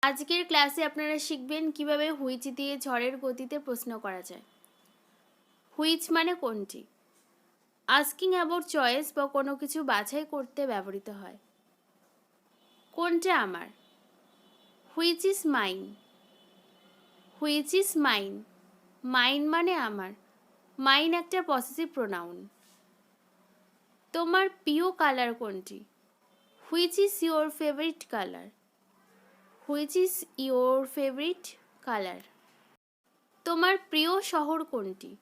আজকের ক্লাসে আপনারা শিখবেন কিভাবে হুইচ দিয়ে ঝড়ের গতিতে প্রশ্ন করা যায়। হুইচ মানে কোনটি? আস্কিং অ্যাবাউট চয়েস বা কোনো কিছু বাছাই করতে ব্যবহৃত হয়। কোনটা আমার? Which is mine. Which is mine. Mine মানে আমার। মাইন একটা পসেসিভ প্রোনাউন। তোমার প্রিয় কালার কোনটি? Which is your favourite colour. Which is your favourite colour. তোমার প্রিয় শহর কোনটি?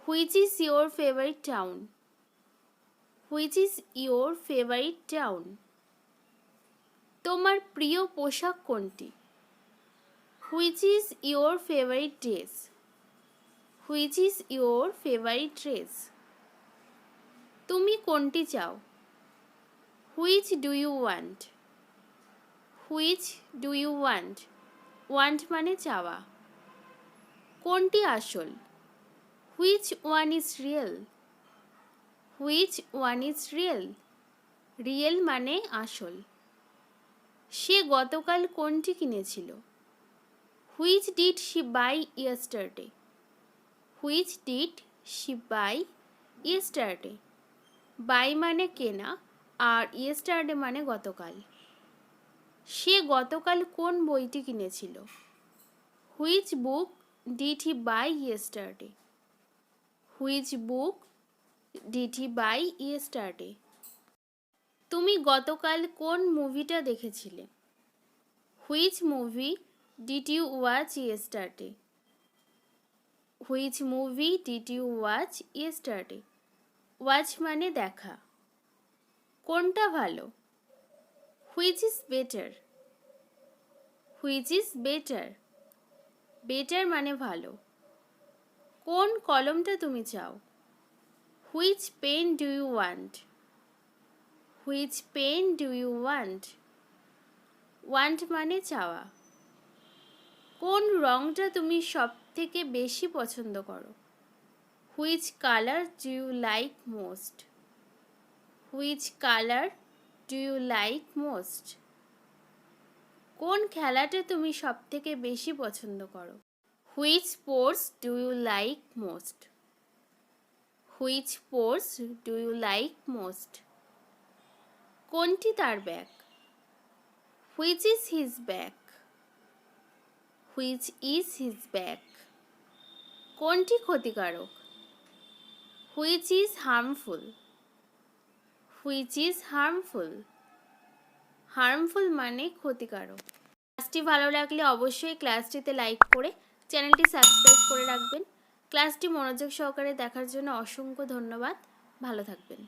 Which is your favourite town. Which is your favourite town. তোমার প্রিয় পোশাক কোনটি? Which is your favourite dress. Which is your favourite dress. তুমি কোনটি চাও? Which do you want. Which do you want. Want মানে চাওয়া। কোনটি আসল? Which one is real. Which one is real. Real মানে আসল। সে গতকাল কোনটি কিনেছিল? Which did she buy yesterday. Which did she buy yesterday. Buy মানে কেনা আর ইয়েস্টারডে মানে গতকাল। সে গতকাল কোন বইটি কিনেছিল? Which book did he buy yesterday. Which book did he buy yesterday. তুমি গতকাল কোন মুভিটা দেখেছিলে? Which movie did you watch yesterday. Which movie did you watch yesterday. Watch মানে দেখা। কোনটা ভালো? Which is better. Which is better. Better মানে ভালো। কোন কলমটা তুমি চাও? Which pen do you want. Which pen do you want. Want মানে চাওয়া। কোন রঙটা তুমি সব থেকে বেশি পছন্দ করো? Which colour do you like most. Which colour do you like most. কোন খেলাটা তুমি সব থেকে বেশি পছন্দ করো? Which sports do you like most. Which sports do you like most. কোনটি তার ব্যাগ? Which is his bag. Which is his bag. কোনটি ক্ষতিকারক? Which is harmful. Which is harmful. Harmful মানে ক্ষতিকারক। ক্লাসটি ভালো লাগলে অবশ্যই ক্লাসটিতে লাইক করে চ্যানেলটি সাবস্ক্রাইব করে রাখবেন। ক্লাসটি মনোযোগ সহকারে দেখার জন্য অসংখ্য ধন্যবাদ। ভালো থাকবেন।